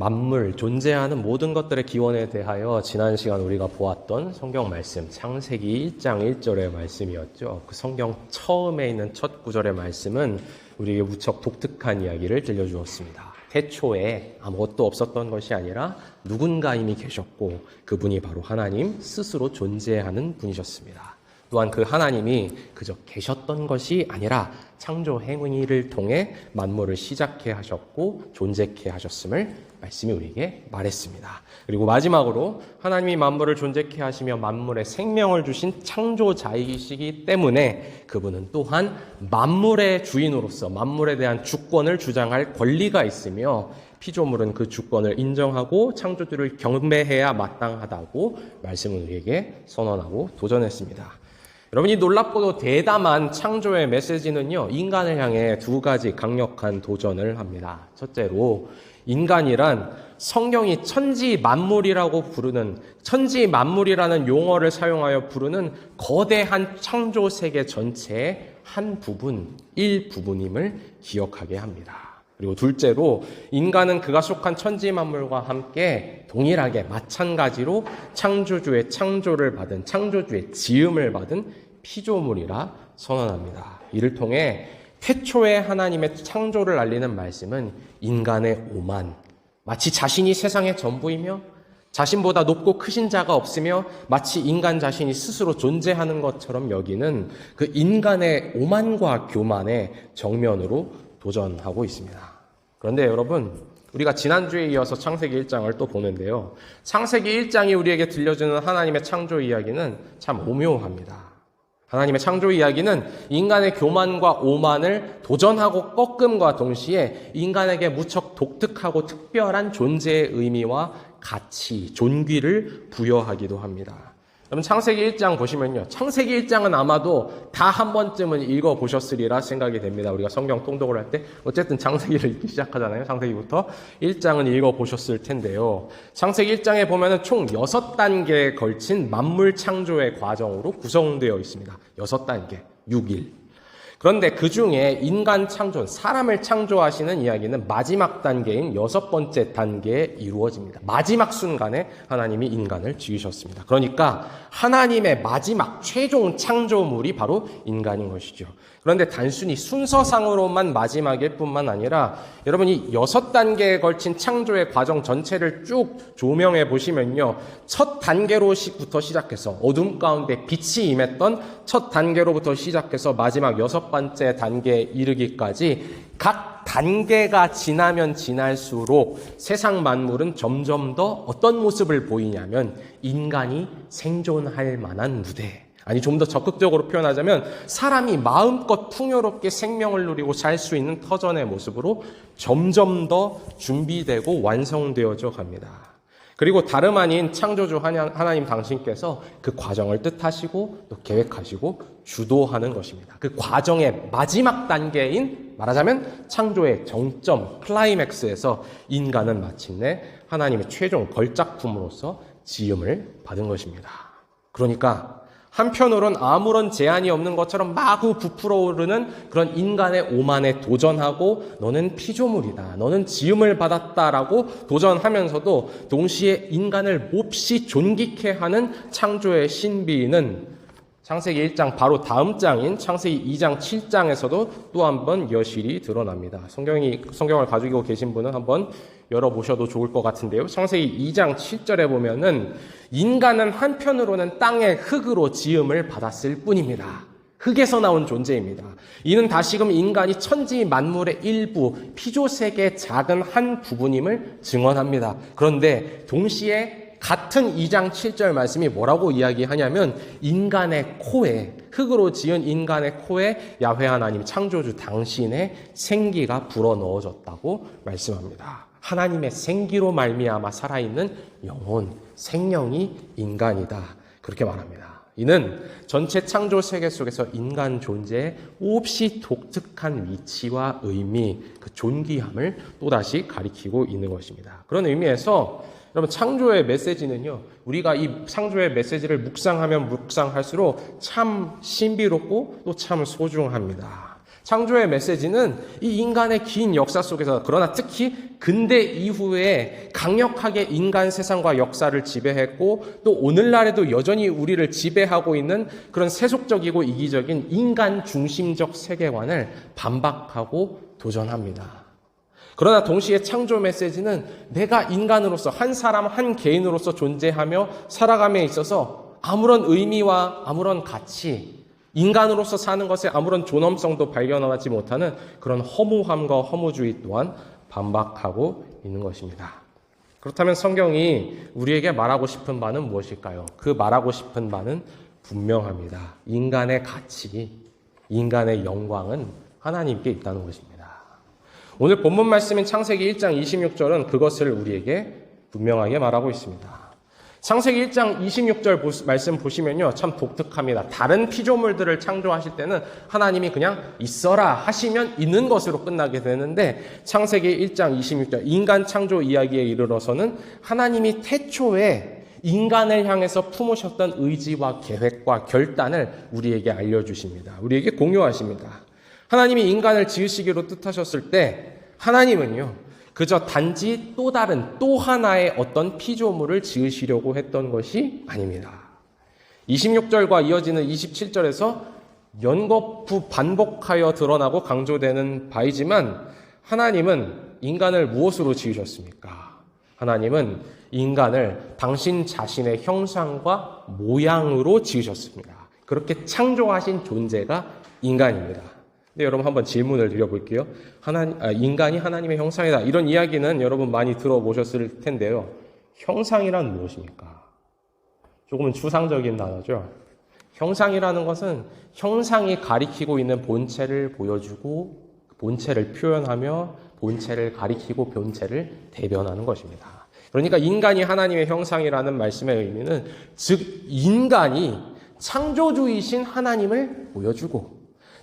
만물, 존재하는 모든 것들의 기원에 대하여 지난 시간 우리가 보았던 성경 말씀, 창세기 1장 1절의 말씀이었죠. 그 성경 처음에 있는 첫 구절의 말씀은 우리에게 무척 독특한 이야기를 들려주었습니다. 태초에 아무것도 없었던 것이 아니라 누군가 이미 계셨고 그분이 바로 하나님 스스로 존재하는 분이셨습니다. 또한 그 하나님이 그저 계셨던 것이 아니라 창조 행위를 통해 만물을 시작해 하셨고 존재케 하셨음을 말씀이 우리에게 말했습니다. 그리고 마지막으로 하나님이 만물을 존재케 하시며 만물에 생명을 주신 창조자이시기 때문에 그분은 또한 만물의 주인으로서 만물에 대한 주권을 주장할 권리가 있으며 피조물은 그 주권을 인정하고 창조주를 경배해야 마땅하다고 말씀을 우리에게 선언하고 도전했습니다. 여러분, 이 놀랍고도 대담한 창조의 메시지는요, 인간을 향해 두 가지 강력한 도전을 합니다. 첫째로, 인간이란 성경이 천지만물이라고 부르는, 천지만물이라는 용어를 사용하여 부르는 거대한 창조 세계 전체의 한 부분, 일부분임을 기억하게 합니다. 그리고 둘째로, 인간은 그가 속한 천지만물과 함께 동일하게 마찬가지로 창조주의 창조를 받은, 창조주의 지음을 받은 피조물이라 선언합니다. 이를 통해 태초에 하나님의 창조를 알리는 말씀은 인간의 오만, 마치 자신이 세상의 전부이며 자신보다 높고 크신 자가 없으며 마치 인간 자신이 스스로 존재하는 것처럼 여기는 그 인간의 오만과 교만의 정면으로 도전하고 있습니다. 그런데 여러분, 우리가 지난주에 이어서 창세기 1장을 또 보는데요. 창세기 1장이 우리에게 들려주는 하나님의 창조 이야기는 참 오묘합니다. 하나님의 창조 이야기는 인간의 교만과 오만을 도전하고 꺾음과 동시에 인간에게 무척 독특하고 특별한 존재의 의미와 가치, 존귀를 부여하기도 합니다. 여러분, 창세기 1장 보시면요. 창세기 1장은 아마도 다 한 번쯤은 읽어보셨으리라 생각이 됩니다. 우리가 성경 통독을 할 때 어쨌든 창세기를 읽기 시작하잖아요. 창세기부터 1장은 읽어보셨을 텐데요. 창세기 1장에 보면은 총 6단계에 걸친 만물 창조의 과정으로 구성되어 있습니다. 6단계, 6일. 그런데 그 중에 인간 창조, 사람을 창조하시는 이야기는 마지막 단계인 6번째 단계에 이루어집니다. 마지막 순간에 하나님이 인간을 지으셨습니다. 그러니까 하나님의 마지막 최종 창조물이 바로 인간인 것이죠. 그런데 단순히 순서상으로만 마지막일 뿐만 아니라 여러분이 6단계에 걸친 창조의 과정 전체를 쭉 조명해 보시면요. 첫 단계로부터 시작해서 어둠 가운데 빛이 임했던 첫 단계로부터 시작해서 마지막 6번째 단계에 이르기까지 각 단계가 지나면 지날수록 세상 만물은 점점 더 어떤 모습을 보이냐면 인간이 생존할 만한 무대, 아니 좀 더 적극적으로 표현하자면 사람이 마음껏 풍요롭게 생명을 누리고 살 수 있는 터전의 모습으로 점점 더 준비되고 완성되어져 갑니다. 그리고 다름 아닌 창조주 하나님 당신께서 그 과정을 뜻하시고 또 계획하시고 주도하는 것입니다. 그 과정의 마지막 단계인 말하자면 창조의 정점, 클라이맥스에서 인간은 마침내 하나님의 최종 걸작품으로서 지음을 받은 것입니다. 그러니까 한편으론 아무런 제한이 없는 것처럼 마구 부풀어 오르는 그런 인간의 오만에 도전하고 너는 피조물이다, 너는 지음을 받았다라고 도전하면서도 동시에 인간을 몹시 존귀케 하는 창조의 신비는 창세기 1장 바로 다음 장인 창세기 2장 7장에서도 또 한 번 여실히 드러납니다. 성경을 가지고 계신 분은 한번 열어보셔도 좋을 것 같은데요. 창세기 2장 7절에 보면은 인간은 한편으로는 땅의 흙으로 지음을 받았을 뿐입니다. 흙에서 나온 존재입니다. 이는 다시금 인간이 천지 만물의 일부, 피조세계의 작은 한 부분임을 증언합니다. 그런데 동시에 같은 2장 7절 말씀이 뭐라고 이야기하냐면 인간의 코에, 흙으로 지은 인간의 코에 야훼 하나님 창조주 당신의 생기가 불어넣어졌다고 말씀합니다. 하나님의 생기로 말미암아 살아있는 영혼, 생명이 인간이다. 그렇게 말합니다. 이는 전체 창조 세계 속에서 인간 존재의 몹시 독특한 위치와 의미, 그 존귀함을 또다시 가리키고 있는 것입니다. 그런 의미에서 여러분, 창조의 메시지는요, 우리가 이 창조의 메시지를 묵상하면 묵상할수록 참 신비롭고 또 참 소중합니다. 창조의 메시지는 이 인간의 긴 역사 속에서, 그러나 특히 근대 이후에 강력하게 인간 세상과 역사를 지배했고 또 오늘날에도 여전히 우리를 지배하고 있는 그런 세속적이고 이기적인 인간 중심적 세계관을 반박하고 도전합니다. 그러나 동시에 창조 메시지는 내가 인간으로서 한 사람 한 개인으로서 존재하며 살아감에 있어서 아무런 의미와 아무런 가치, 인간으로서 사는 것에 아무런 존엄성도 발견하지 못하는 그런 허무함과 허무주의 또한 반박하고 있는 것입니다. 그렇다면 성경이 우리에게 말하고 싶은 바는 무엇일까요? 그 말하고 싶은 바는 분명합니다. 인간의 가치, 인간의 영광은 하나님께 있다는 것입니다. 오늘 본문 말씀인 창세기 1장 26절은 그것을 우리에게 분명하게 말하고 있습니다. 창세기 1장 26절 말씀 보시면요, 참 독특합니다. 다른 피조물들을 창조하실 때는 하나님이 그냥 있어라 하시면 있는 것으로 끝나게 되는데, 창세기 1장 26절 인간 창조 이야기에 이르러서는 하나님이 태초에 인간을 향해서 품으셨던 의지와 계획과 결단을 우리에게 알려주십니다. 우리에게 공유하십니다. 하나님이 인간을 지으시기로 뜻하셨을 때 하나님은요, 그저 단지 또 다른 또 하나의 어떤 피조물을 지으시려고 했던 것이 아닙니다. 26절과 이어지는 27절에서 연거푸 반복하여 드러나고 강조되는 바이지만 하나님은 인간을 무엇으로 지으셨습니까? 하나님은 인간을 당신 자신의 형상과 모양으로 지으셨습니다. 그렇게 창조하신 존재가 인간입니다. 네, 여러분 한번 질문을 드려볼게요. 인간이 하나님의 형상이다. 이런 이야기는 여러분 많이 들어보셨을 텐데요. 형상이란 무엇입니까? 조금은 추상적인 단어죠. 형상이라는 것은 형상이 가리키고 있는 본체를 보여주고 본체를 표현하며 본체를 가리키고 본체를 대변하는 것입니다. 그러니까 인간이 하나님의 형상이라는 말씀의 의미는 즉 인간이 창조주이신 하나님을 보여주고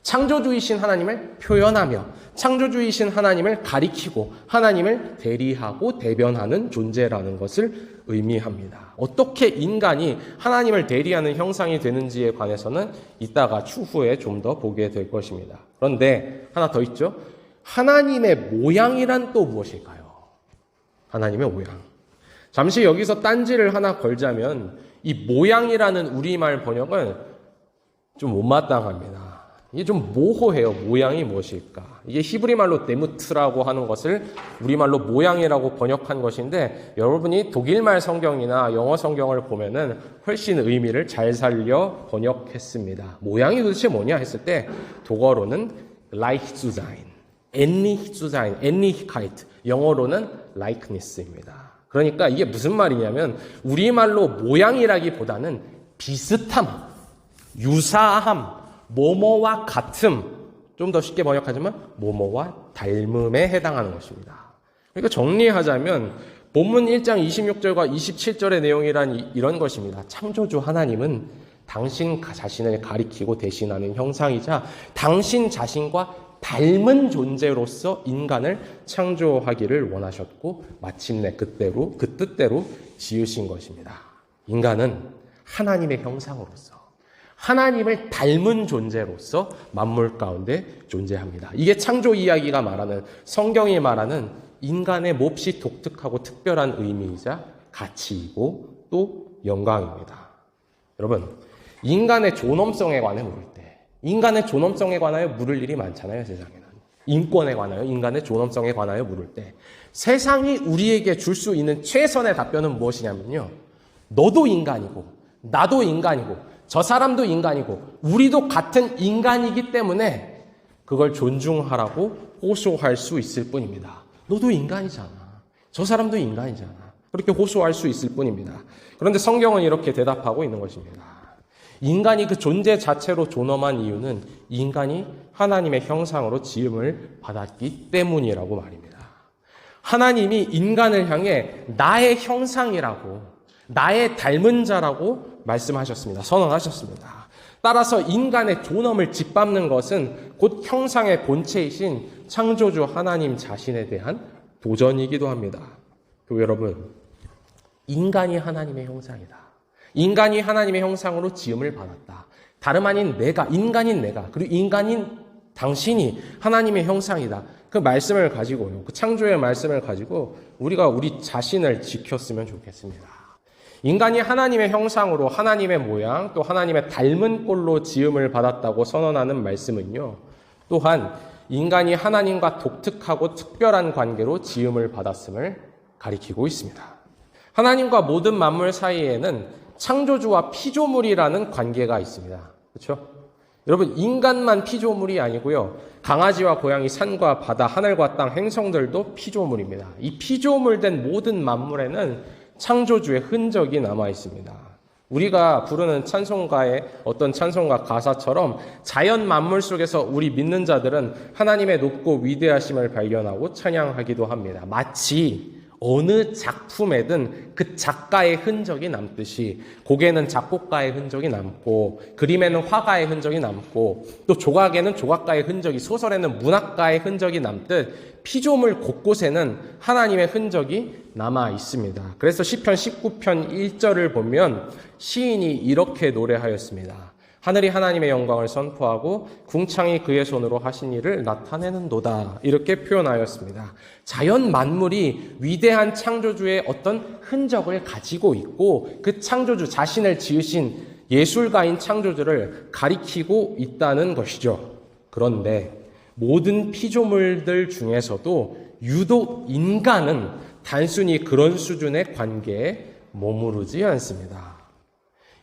창조주이신 하나님을 표현하며 창조주이신 하나님을 가리키고 하나님을 대리하고 대변하는 존재라는 것을 의미합니다. 어떻게 인간이 하나님을 대리하는 형상이 되는지에 관해서는 이따가 추후에 좀 더 보게 될 것입니다. 그런데 하나 더 있죠. 하나님의 모양이란 또 무엇일까요? 하나님의 모양. 잠시 여기서 딴지를 하나 걸자면 이 모양이라는 우리말 번역은 좀 못마땅합니다. 이게 좀 모호해요. 모양이 무엇일까? 이게 히브리 말로 네무트라고 하는 것을 우리말로 모양이라고 번역한 것인데, 여러분이 독일말 성경이나 영어 성경을 보면은 훨씬 의미를 잘 살려 번역했습니다. 모양이 도대체 뭐냐 했을 때 독어로는 like zu sein, ähnlich zu sein, ähnlichkeit, 영어로는 likeness입니다. 그러니까 이게 무슨 말이냐면 우리말로 모양이라기보다는 비슷함, 유사함, 뭐뭐와 같음, 좀 더 쉽게 번역하자면 뭐뭐와 닮음에 해당하는 것입니다. 그러니까 정리하자면 본문 1장 26절과 27절의 내용이란 이런 것입니다. 창조주 하나님은 당신 자신을 가리키고 대신하는 형상이자 당신 자신과 닮은 존재로서 인간을 창조하기를 원하셨고 마침내 그 뜻대로 지으신 것입니다. 인간은 하나님의 형상으로서 하나님을 닮은 존재로서 만물 가운데 존재합니다. 이게 창조 이야기가 말하는, 성경이 말하는 인간의 몹시 독특하고 특별한 의미이자 가치이고 또 영광입니다. 여러분, 인간의 존엄성에 관해 물을 때, 인간의 존엄성에 관하여 물을 일이 많잖아요, 세상에는. 인권에 관하여, 인간의 존엄성에 관하여 물을 때 세상이 우리에게 줄 수 있는 최선의 답변은 무엇이냐면요, 너도 인간이고 나도 인간이고 저 사람도 인간이고 우리도 같은 인간이기 때문에 그걸 존중하라고 호소할 수 있을 뿐입니다. 너도 인간이잖아. 저 사람도 인간이잖아. 그렇게 호소할 수 있을 뿐입니다. 그런데 성경은 이렇게 대답하고 있는 것입니다. 인간이 그 존재 자체로 존엄한 이유는 인간이 하나님의 형상으로 지음을 받았기 때문이라고 말입니다. 하나님이 인간을 향해 나의 형상이라고, 나의 닮은 자라고 말씀하셨습니다. 선언하셨습니다. 따라서 인간의 존엄을 짓밟는 것은 곧 형상의 본체이신 창조주 하나님 자신에 대한 도전이기도 합니다. 교회 여러분, 인간이 하나님의 형상이다. 인간이 하나님의 형상으로 지음을 받았다. 다름 아닌 내가, 인간인 내가, 그리고 인간인 당신이 하나님의 형상이다. 그 말씀을 가지고요. 그 창조의 말씀을 가지고 우리가 우리 자신을 지켰으면 좋겠습니다. 인간이 하나님의 형상으로 하나님의 모양 또 하나님의 닮은 꼴로 지음을 받았다고 선언하는 말씀은요. 또한 인간이 하나님과 독특하고 특별한 관계로 지음을 받았음을 가리키고 있습니다. 하나님과 모든 만물 사이에는 창조주와 피조물이라는 관계가 있습니다. 그렇죠? 여러분, 인간만 피조물이 아니고요. 강아지와 고양이, 산과 바다, 하늘과 땅, 행성들도 피조물입니다. 이 피조물된 모든 만물에는 창조주의 흔적이 남아 있습니다. 우리가 부르는 찬송가의 어떤 찬송가 가사처럼 자연 만물 속에서 우리 믿는 자들은 하나님의 높고 위대하심을 발견하고 찬양하기도 합니다. 마치 어느 작품에든 그 작가의 흔적이 남듯이 곡에는 작곡가의 흔적이 남고 그림에는 화가의 흔적이 남고 또 조각에는 조각가의 흔적이 소설에는 문학가의 흔적이 남듯 피조물 곳곳에는 하나님의 흔적이 남아 있습니다. 그래서 시편 19편 1절을 보면 시인이 이렇게 노래하였습니다. 하늘이 하나님의 영광을 선포하고 궁창이 그의 손으로 하신 일을 나타내는도다. 이렇게 표현하였습니다. 자연 만물이 위대한 창조주의 어떤 흔적을 가지고 있고 그 창조주 자신을 지으신 예술가인 창조주를 가리키고 있다는 것이죠. 그런데 모든 피조물들 중에서도 유독 인간은 단순히 그런 수준의 관계에 머무르지 않습니다.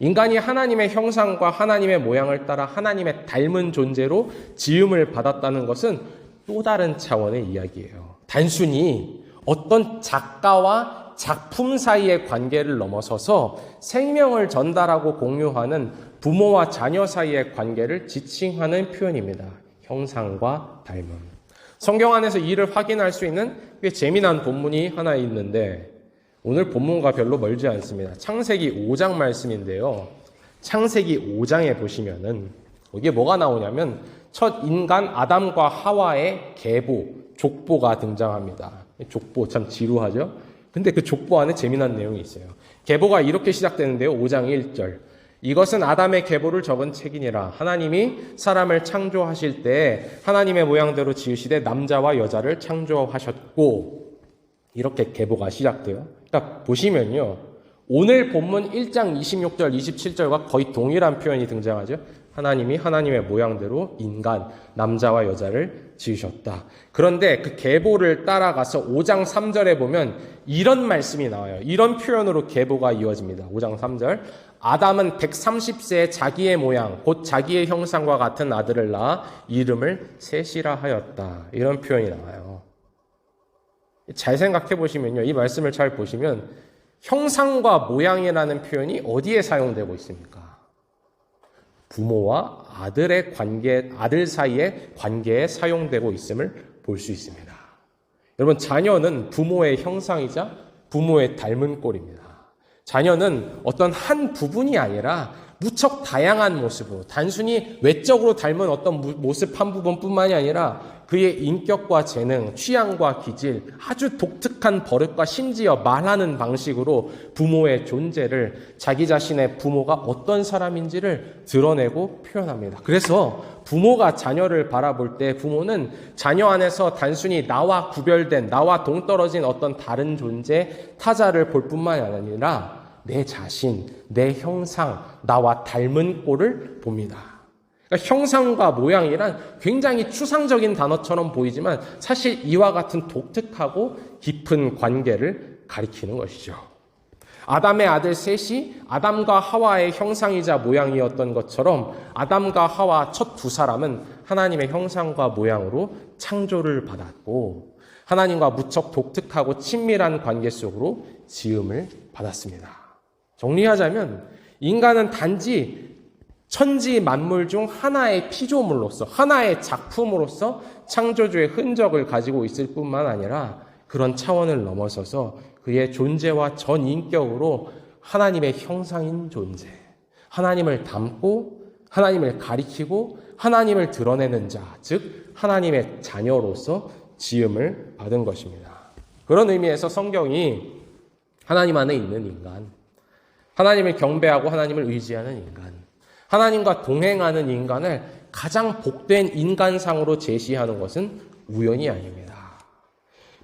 인간이 하나님의 형상과 하나님의 모양을 따라 하나님의 닮은 존재로 지음을 받았다는 것은 또 다른 차원의 이야기예요. 단순히 어떤 작가와 작품 사이의 관계를 넘어서서 생명을 전달하고 공유하는 부모와 자녀 사이의 관계를 지칭하는 표현입니다. 형상과 닮음. 성경 안에서 이를 확인할 수 있는 꽤 재미난 본문이 하나 있는데 오늘 본문과 별로 멀지 않습니다. 창세기 5장 말씀인데요. 창세기 5장에 보시면은 여기에 뭐가 나오냐면 첫 인간 아담과 하와의 계보, 족보가 등장합니다. 족보 참 지루하죠? 근데 그 족보 안에 재미난 내용이 있어요. 계보가 이렇게 시작되는데요. 5장 1절. 이것은 아담의 계보를 적은 책이니라. 하나님이 사람을 창조하실 때 하나님의 모양대로 지으시되 남자와 여자를 창조하셨고 이렇게 계보가 시작돼요. 그러니까 보시면요. 오늘 본문 1장 26절, 27절과 거의 동일한 표현이 등장하죠. 하나님이 하나님의 모양대로 인간, 남자와 여자를 지으셨다. 그런데 그 계보를 따라가서 5장 3절에 보면 이런 말씀이 나와요. 이런 표현으로 계보가 이어집니다. 5장 3절. 아담은 130세에 자기의 모양, 곧 자기의 형상과 같은 아들을 낳아 이름을 셋이라 하였다. 이런 표현이 나와요. 잘 생각해 보시면요. 이 말씀을 잘 보시면 형상과 모양이라는 표현이 어디에 사용되고 있습니까? 부모와 아들의 관계, 아들 사이의 관계에 사용되고 있음을 볼 수 있습니다. 여러분, 자녀는 부모의 형상이자 부모의 닮은 꼴입니다. 자녀는 어떤 한 부분이 아니라 무척 다양한 모습으로 단순히 외적으로 닮은 어떤 모습 한 부분뿐만이 아니라 그의 인격과 재능, 취향과 기질, 아주 독특한 버릇과 심지어 말하는 방식으로 부모의 존재를 자기 자신의 부모가 어떤 사람인지를 드러내고 표현합니다. 그래서 부모가 자녀를 바라볼 때 부모는 자녀 안에서 단순히 나와 구별된, 나와 동떨어진 어떤 다른 존재, 타자를 볼 뿐만이 아니라 내 자신, 내 형상, 나와 닮은 꼴을 봅니다. 그러니까 형상과 모양이란 굉장히 추상적인 단어처럼 보이지만 사실 이와 같은 독특하고 깊은 관계를 가리키는 것이죠. 아담의 아들 셋이 아담과 하와의 형상이자 모양이었던 것처럼 아담과 하와 첫 두 사람은 하나님의 형상과 모양으로 창조를 받았고 하나님과 무척 독특하고 친밀한 관계 속으로 지음을 받았습니다. 정리하자면 인간은 단지 천지 만물 중 하나의 피조물로서 하나의 작품으로서 창조주의 흔적을 가지고 있을 뿐만 아니라 그런 차원을 넘어서서 그의 존재와 전 인격으로 하나님의 형상인 존재, 하나님을 닮고 하나님을 가리키고 하나님을 드러내는 자, 즉 하나님의 자녀로서 지음을 받은 것입니다. 그런 의미에서 성경이 하나님 안에 있는 인간, 하나님을 경배하고 하나님을 의지하는 인간, 하나님과 동행하는 인간을 가장 복된 인간상으로 제시하는 것은 우연이 아닙니다.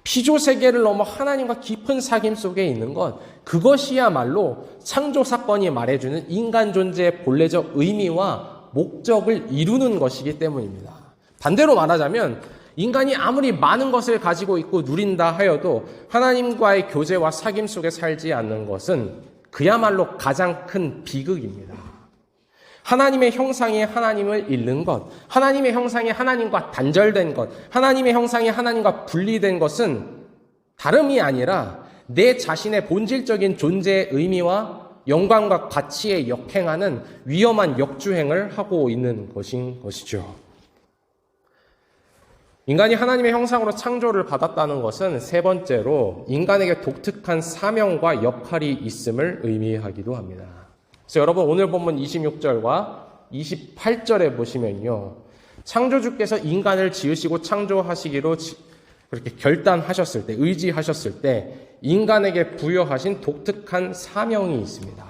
피조세계를 넘어 하나님과 깊은 사귐 속에 있는 것, 그것이야말로 창조사건이 말해주는 인간 존재의 본래적 의미와 목적을 이루는 것이기 때문입니다. 반대로 말하자면 인간이 아무리 많은 것을 가지고 있고 누린다 하여도 하나님과의 교제와 사귐 속에 살지 않는 것은 그야말로 가장 큰 비극입니다. 하나님의 형상이 하나님을 잃는 것, 하나님의 형상이 하나님과 단절된 것, 하나님의 형상이 하나님과 분리된 것은 다름이 아니라 내 자신의 본질적인 존재의 의미와 영광과 가치에 역행하는 위험한 역주행을 하고 있는 것인 것이죠. 인간이 하나님의 형상으로 창조를 받았다는 것은 세 번째로 인간에게 독특한 사명과 역할이 있음을 의미하기도 합니다. 그래서 여러분 오늘 본문 26절과 28절에 보시면요. 창조주께서 인간을 지으시고 창조하시기로 그렇게 결단하셨을 때, 의지하셨을 때 인간에게 부여하신 독특한 사명이 있습니다.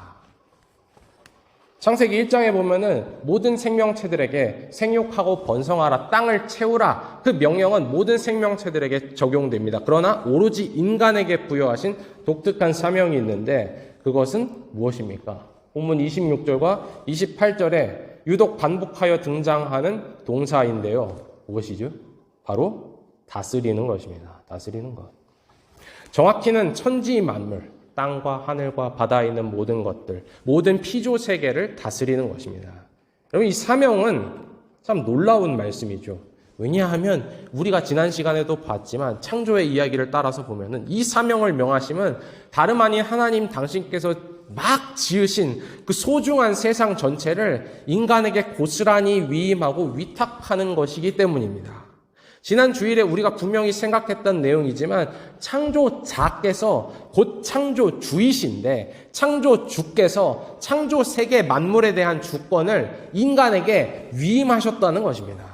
창세기 1장에 보면은 모든 생명체들에게 생육하고 번성하라, 땅을 채우라, 그 명령은 모든 생명체들에게 적용됩니다. 그러나 오로지 인간에게 부여하신 독특한 사명이 있는데 그것은 무엇입니까? 본문 26절과 28절에 유독 반복하여 등장하는 동사인데요. 무엇이죠? 바로 다스리는 것입니다. 다스리는 것. 정확히는 천지 만물, 땅과 하늘과 바다에 있는 모든 것들, 모든 피조 세계를 다스리는 것입니다. 여러분 이 사명은 참 놀라운 말씀이죠. 왜냐하면 우리가 지난 시간에도 봤지만 창조의 이야기를 따라서 보면은 이 사명을 명하심은 다름 아닌 하나님 당신께서 막 지으신 그 소중한 세상 전체를 인간에게 고스란히 위임하고 위탁하는 것이기 때문입니다. 지난 주일에 우리가 분명히 생각했던 내용이지만 창조자께서 곧 창조주이신데 창조주께서 창조 세계 만물에 대한 주권을 인간에게 위임하셨다는 것입니다.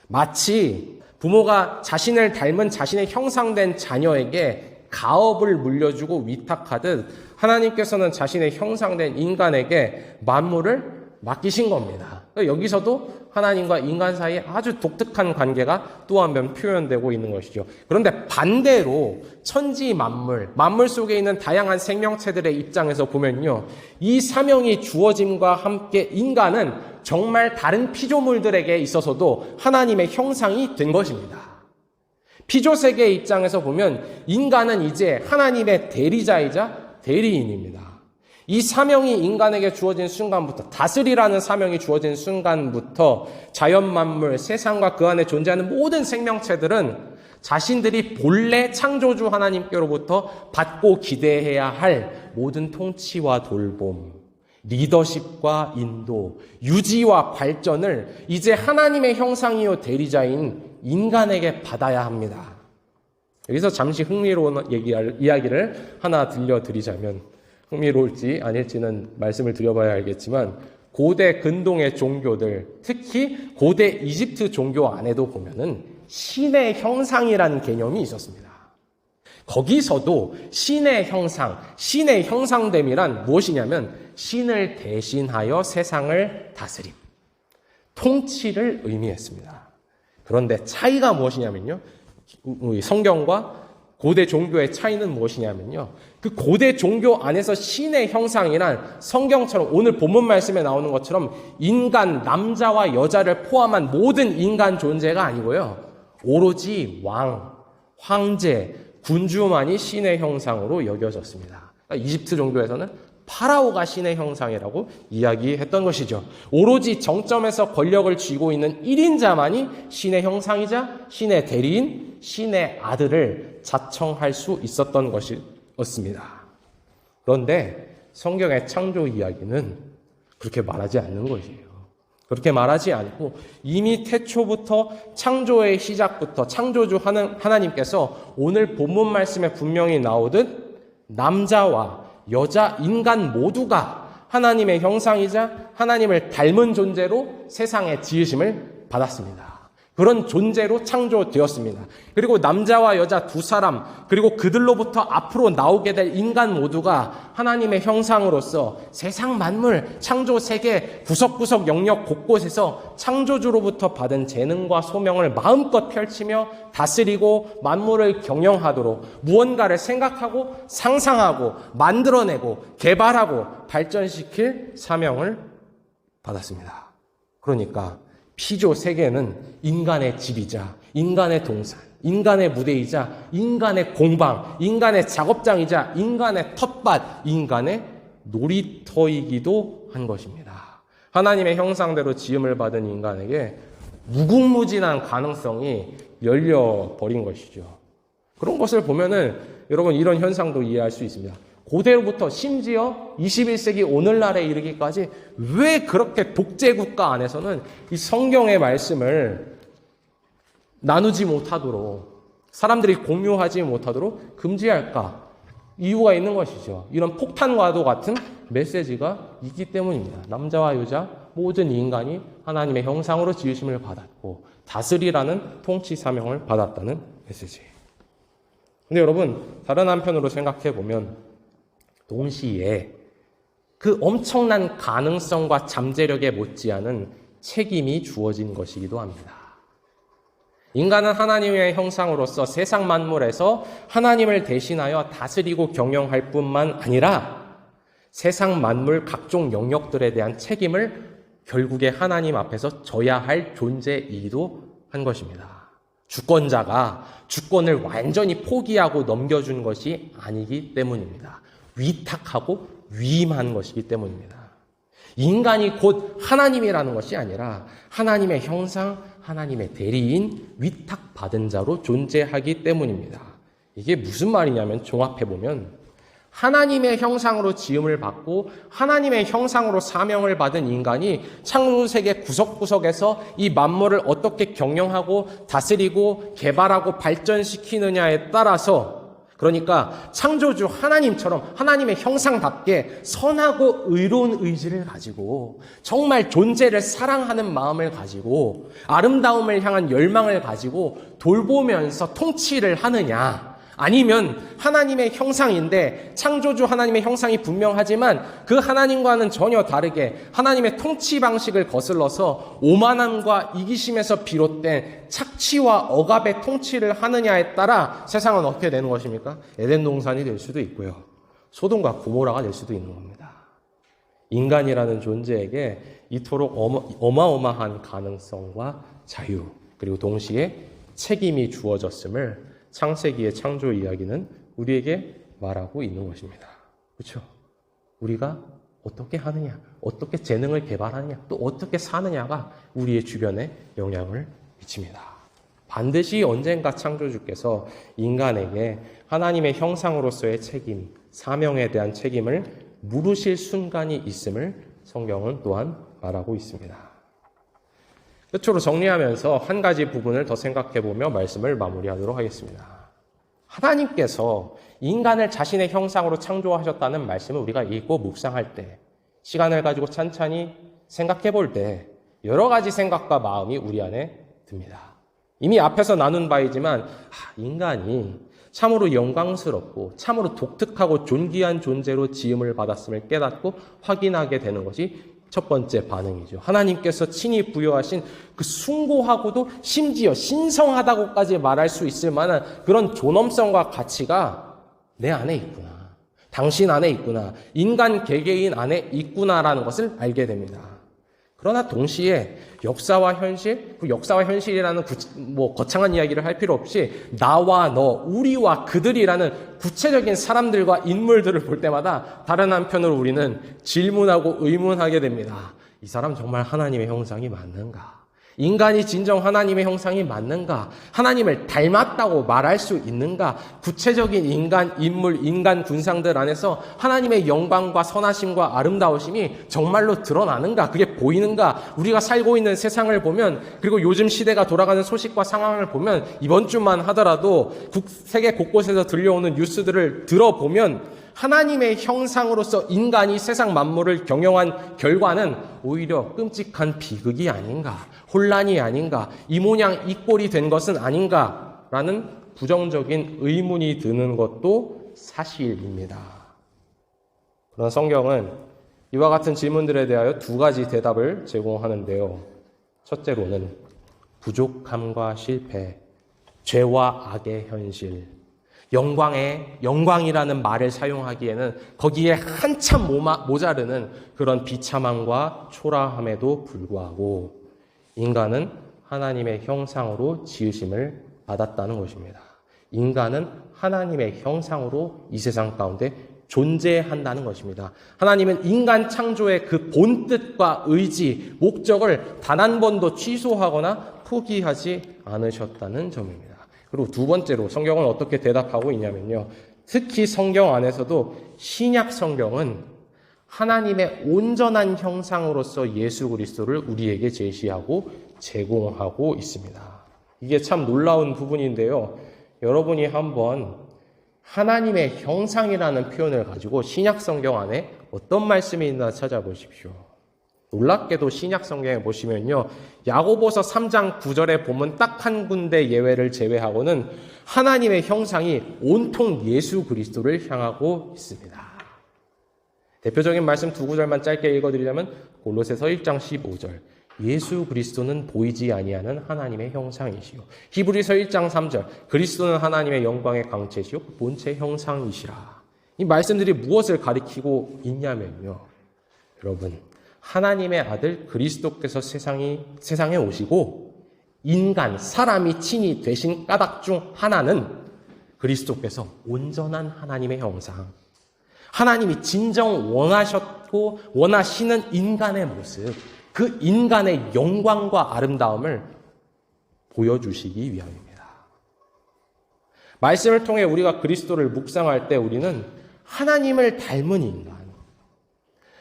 마치 부모가 자신을 닮은 자신의 형상된 자녀에게 가업을 물려주고 위탁하듯 하나님께서는 자신의 형상된 인간에게 만물을 맡기신 겁니다. 여기서도 하나님과 인간 사이에 아주 독특한 관계가 또 한 번 표현되고 있는 것이죠. 그런데 반대로 천지 만물 속에 있는 다양한 생명체들의 입장에서 보면요. 이 사명이 주어짐과 함께 인간은 정말 다른 피조물들에게 있어서도 하나님의 형상이 된 것입니다. 피조세계의 입장에서 보면 인간은 이제 하나님의 대리자이자 대리인입니다. 이 사명이 인간에게 주어진 순간부터, 다스리라는 사명이 주어진 순간부터 자연 만물, 세상과 그 안에 존재하는 모든 생명체들은 자신들이 본래 창조주 하나님께로부터 받고 기대해야 할 모든 통치와 돌봄, 리더십과 인도, 유지와 발전을 이제 하나님의 형상이요 대리자인 인간에게 받아야 합니다. 여기서 잠시 흥미로운 이야기를 하나 들려드리자면, 흥미로울지 아닐지는 말씀을 드려봐야 알겠지만 고대 근동의 종교들, 특히 고대 이집트 종교 안에도 보면은 신의 형상이라는 개념이 있었습니다. 거기서도 신의 형상, 신의 형상됨이란 무엇이냐면 신을 대신하여 세상을 다스림, 통치를 의미했습니다. 그런데 차이가 무엇이냐면요. 성경과 고대 종교의 차이는 무엇이냐면요. 그 고대 종교 안에서 신의 형상이란 성경처럼 오늘 본문 말씀에 나오는 것처럼 인간, 남자와 여자를 포함한 모든 인간 존재가 아니고요. 오로지 왕, 황제, 군주만이 신의 형상으로 여겨졌습니다. 그러니까 이집트 종교에서는 파라오가 신의 형상이라고 이야기했던 것이죠. 오로지 정점에서 권력을 쥐고 있는 1인자만이 신의 형상이자 신의 대리인, 신의 아들을 자청할 수 있었던 것이었습니다. 그런데 성경의 창조 이야기는 그렇게 말하지 않는 것이에요. 그렇게 말하지 않고 이미 태초부터 창조의 시작부터 창조주 하나님께서 오늘 본문 말씀에 분명히 나오듯 남자와 여자, 인간 모두가 하나님의 형상이자 하나님을 닮은 존재로 세상에 지으심을 받았습니다. 그런 존재로 창조되었습니다. 그리고 남자와 여자 두 사람, 그리고 그들로부터 앞으로 나오게 될 인간 모두가 하나님의 형상으로서 세상 만물, 창조 세계 구석구석 영역 곳곳에서 창조주로부터 받은 재능과 소명을 마음껏 펼치며 다스리고 만물을 경영하도록 무언가를 생각하고 상상하고 만들어내고 개발하고 발전시킬 사명을 받았습니다. 그러니까 피조 세계는 인간의 집이자 인간의 동산, 인간의 무대이자 인간의 공방, 인간의 작업장이자 인간의 텃밭, 인간의 놀이터이기도 한 것입니다. 하나님의 형상대로 지음을 받은 인간에게 무궁무진한 가능성이 열려버린 것이죠. 그런 것을 보면은 여러분 이런 현상도 이해할 수 있습니다. 고대로부터 심지어 21세기 오늘날에 이르기까지 왜 그렇게 독재국가 안에서는 이 성경의 말씀을 나누지 못하도록, 사람들이 공유하지 못하도록 금지할까? 이유가 있는 것이죠. 이런 폭탄과도 같은 메시지가 있기 때문입니다. 남자와 여자 모든 인간이 하나님의 형상으로 지으심을 받았고 다스리라는 통치 사명을 받았다는 메시지. 근데 여러분 다른 한편으로 생각해 보면 동시에 그 엄청난 가능성과 잠재력에 못지않은 책임이 주어진 것이기도 합니다. 인간은 하나님의 형상으로서 세상 만물에서 하나님을 대신하여 다스리고 경영할 뿐만 아니라 세상 만물 각종 영역들에 대한 책임을 결국에 하나님 앞에서 져야 할 존재이기도 한 것입니다. 주권자가 주권을 완전히 포기하고 넘겨준 것이 아니기 때문입니다. 위탁하고 위임한 것이기 때문입니다. 인간이 곧 하나님이라는 것이 아니라 하나님의 형상, 하나님의 대리인, 위탁받은 자로 존재하기 때문입니다. 이게 무슨 말이냐면 종합해보면 하나님의 형상으로 지음을 받고 하나님의 형상으로 사명을 받은 인간이 창조세계 구석구석에서 이 만물을 어떻게 경영하고 다스리고 개발하고 발전시키느냐에 따라서, 그러니까 창조주 하나님처럼 하나님의 형상답게 선하고 의로운 의지를 가지고 정말 존재를 사랑하는 마음을 가지고 아름다움을 향한 열망을 가지고 돌보면서 통치를 하느냐, 아니면 하나님의 형상인데 창조주 하나님의 형상이 분명하지만 그 하나님과는 전혀 다르게 하나님의 통치 방식을 거슬러서 오만함과 이기심에서 비롯된 착취와 억압의 통치를 하느냐에 따라 세상은 어떻게 되는 것입니까? 에덴 동산이 될 수도 있고요, 소돔과 고모라가 될 수도 있는 겁니다. 인간이라는 존재에게 이토록 어마어마한 가능성과 자유, 그리고 동시에 책임이 주어졌음을 창세기의 창조 이야기는 우리에게 말하고 있는 것입니다. 그렇죠? 우리가 어떻게 하느냐, 어떻게 재능을 개발하느냐, 또 어떻게 사느냐가 우리의 주변에 영향을 미칩니다. 반드시 언젠가 창조주께서 인간에게 하나님의 형상으로서의 책임, 사명에 대한 책임을 물으실 순간이 있음을 성경은 또한 말하고 있습니다. 끝으로 정리하면서 한 가지 부분을 더 생각해보며 말씀을 마무리하도록 하겠습니다. 하나님께서 인간을 자신의 형상으로 창조하셨다는 말씀을 우리가 읽고 묵상할 때, 시간을 가지고 찬찬히 생각해볼 때 여러 가지 생각과 마음이 우리 안에 듭니다. 이미 앞에서 나눈 바이지만 인간이 참으로 영광스럽고 참으로 독특하고 존귀한 존재로 지음을 받았음을 깨닫고 확인하게 되는 것이 첫 번째 반응이죠. 하나님께서 친히 부여하신 그 숭고하고도 심지어 신성하다고까지 말할 수 있을 만한 그런 존엄성과 가치가 내 안에 있구나, 당신 안에 있구나, 인간 개개인 안에 있구나라는 것을 알게 됩니다. 그러나 동시에 역사와 현실, 그 역사와 현실이라는 거창한 이야기를 할 필요 없이 나와 너, 우리와 그들이라는 구체적인 사람들과 인물들을 볼 때마다 다른 한편으로 우리는 질문하고 의문하게 됩니다. 이 사람 정말 하나님의 형상이 맞는가? 인간이 진정 하나님의 형상이 맞는가? 하나님을 닮았다고 말할 수 있는가? 구체적인 인간, 인물, 인간 군상들 안에서 하나님의 영광과 선하심과 아름다우심이 정말로 드러나는가? 그게 보이는가? 우리가 살고 있는 세상을 보면, 그리고 요즘 시대가 돌아가는 소식과 상황을 보면, 이번 주만 하더라도 세계 곳곳에서 들려오는 뉴스들을 들어보면 하나님의 형상으로서 인간이 세상 만물을 경영한 결과는 오히려 끔찍한 비극이 아닌가, 혼란이 아닌가, 이 모양 이 꼴이 된 것은 아닌가라는 부정적인 의문이 드는 것도 사실입니다. 그런 성경은 이와 같은 질문들에 대하여 두 가지 대답을 제공하는데요. 첫째로는 부족함과 실패, 죄와 악의 현실, 영광이라는 말을 사용하기에는 거기에 한참 모자르는 그런 비참함과 초라함에도 불구하고 인간은 하나님의 형상으로 지으심을 받았다는 것입니다. 인간은 하나님의 형상으로 이 세상 가운데 존재한다는 것입니다. 하나님은 인간 창조의 그 본뜻과 의지, 목적을 단 한 번도 취소하거나 포기하지 않으셨다는 점입니다. 그리고 두 번째로 성경은 어떻게 대답하고 있냐면요. 특히 성경 안에서도 신약 성경은 하나님의 온전한 형상으로서 예수 그리스도를 우리에게 제시하고 제공하고 있습니다. 이게 참 놀라운 부분인데요. 여러분이 한번 하나님의 형상이라는 표현을 가지고 신약 성경 안에 어떤 말씀이 있나 찾아보십시오. 놀랍게도 신약 성경에 보시면요. 야고보서 3장 9절에 보면 딱 한 군데 예외를 제외하고는 하나님의 형상이 온통 예수 그리스도를 향하고 있습니다. 대표적인 말씀 두 구절만 짧게 읽어드리자면 골로새서 1장 15절 예수 그리스도는 보이지 아니하는 하나님의 형상이시요. 히브리서 1장 3절 그리스도는 하나님의 영광의 강체시요 본체 형상이시라. 이 말씀들이 무엇을 가리키고 있냐면요. 여러분 하나님의 아들 그리스도께서 세상에 오시고 인간, 사람이 친히 되신 까닭 중 하나는 그리스도께서 온전한 하나님의 형상, 하나님이 진정 원하셨고 원하시는 인간의 모습, 그 인간의 영광과 아름다움을 보여주시기 위함입니다. 말씀을 통해 우리가 그리스도를 묵상할 때 우리는 하나님을 닮은 인간,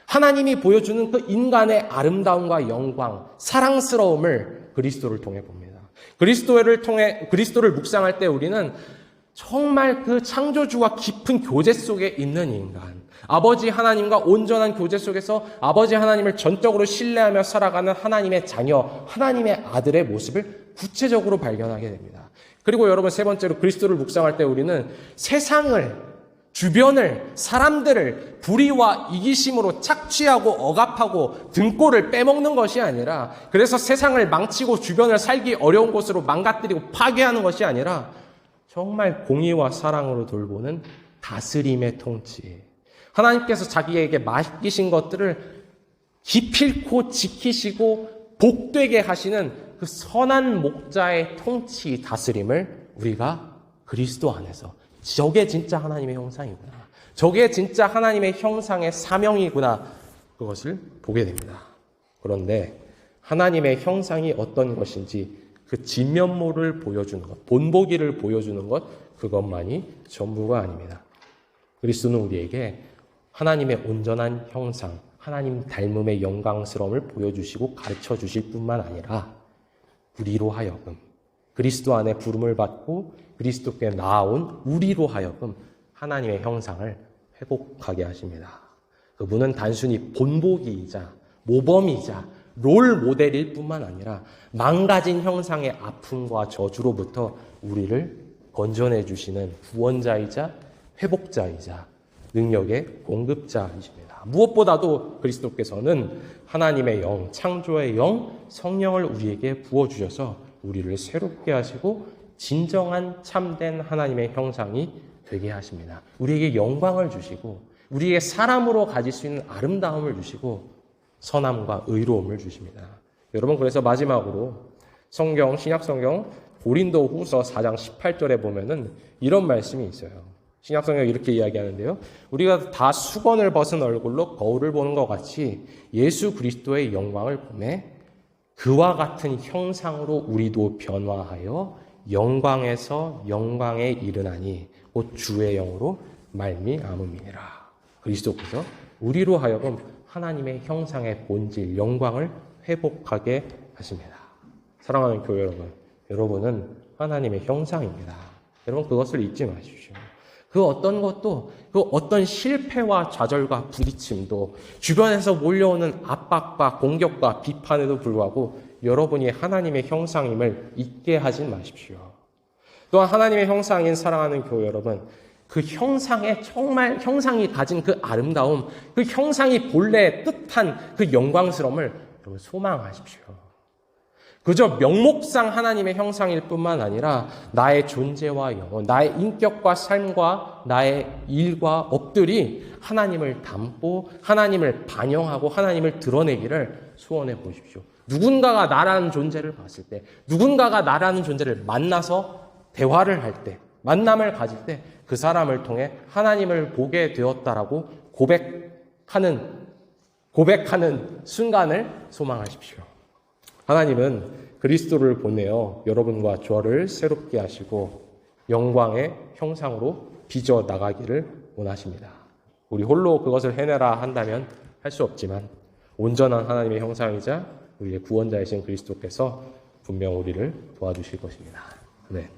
하나님이 보여주는 그 인간의 아름다움과 영광, 사랑스러움을 그리스도를 통해 봅니다. 그리스도를 묵상할 때 우리는 정말 그 창조주와 깊은 교제 속에 있는 인간, 아버지 하나님과 온전한 교제 속에서 아버지 하나님을 전적으로 신뢰하며 살아가는 하나님의 자녀, 하나님의 아들의 모습을 구체적으로 발견하게 됩니다. 그리고 여러분 세 번째로 그리스도를 묵상할 때 우리는 세상을, 주변을, 사람들을 불의와 이기심으로 착취하고 억압하고 등골을 빼먹는 것이 아니라, 그래서 세상을 망치고 주변을 살기 어려운 곳으로 망가뜨리고 파괴하는 것이 아니라 정말 공의와 사랑으로 돌보는 다스림의 통치, 하나님께서 자기에게 맡기신 것들을 기필코 지키시고 복되게 하시는 그 선한 목자의 통치, 다스림을 우리가 그리스도 안에서, 저게 진짜 하나님의 형상이구나, 저게 진짜 하나님의 형상의 사명이구나, 그것을 보게 됩니다. 그런데 하나님의 형상이 어떤 것인지 그 진면모를 보여주는 것, 본보기를 보여주는 것, 그것만이 전부가 아닙니다. 그리스도는 우리에게 하나님의 온전한 형상, 하나님 닮음의 영광스러움을 보여주시고 가르쳐 주실 뿐만 아니라 우리로 하여금, 그리스도 안에 부름을 받고 그리스도께 나아온 우리로 하여금 하나님의 형상을 회복하게 하십니다. 그분은 단순히 본보기이자 모범이자 롤 모델일 뿐만 아니라 망가진 형상의 아픔과 저주로부터 우리를 건져내 주시는 구원자이자 회복자이자 능력의 공급자이십니다. 무엇보다도 그리스도께서는 하나님의 영, 창조의 영, 성령을 우리에게 부어주셔서 우리를 새롭게 하시고 진정한 참된 하나님의 형상이 되게 하십니다. 우리에게 영광을 주시고 우리의 사람으로 가질 수 있는 아름다움을 주시고 선함과 의로움을 주십니다. 여러분, 그래서 마지막으로 성경, 신약성경 고린도후서 4장 18절에 보면은 이런 말씀이 있어요. 신약성경 이렇게 이야기하는데요. 우리가 다 수건을 벗은 얼굴로 거울을 보는 것 같이 예수 그리스도의 영광을 보매 그와 같은 형상으로 우리도 변화하여 영광에서 영광에 이르나니 곧 주의 영으로 말미암음이니라. 그리스도께서 우리로 하여금 하나님의 형상의 본질, 영광을 회복하게 하십니다. 사랑하는 교회 여러분, 여러분은 하나님의 형상입니다. 여러분 그것을 잊지 마십시오. 그 어떤 것도, 그 어떤 실패와 좌절과 부딪힘도, 주변에서 몰려오는 압박과 공격과 비판에도 불구하고 여러분이 하나님의 형상임을 잊게 하진 마십시오. 또한 하나님의 형상인 사랑하는 교회 여러분, 그 형상에 정말 형상이 가진 그 아름다움, 그 형상이 본래 뜻한 그 영광스러움을 여러분 소망하십시오. 그저 명목상 하나님의 형상일 뿐만 아니라 나의 존재와 영혼, 나의 인격과 삶과 나의 일과 업들이 하나님을 담고 하나님을 반영하고 하나님을 드러내기를 소원해 보십시오. 누군가가 나라는 존재를 봤을 때, 누군가가 나라는 존재를 만나서 대화를 할 때, 만남을 가질 때 그 사람을 통해 하나님을 보게 되었다라고 고백하는 순간을 소망하십시오. 하나님은 그리스도를 보내어 여러분과 저를 새롭게 하시고 영광의 형상으로 빚어 나가기를 원하십니다. 우리 홀로 그것을 해내라 한다면 할 수 없지만 온전한 하나님의 형상이자 우리의 구원자이신 그리스도께서 분명 우리를 도와주실 것입니다. 네.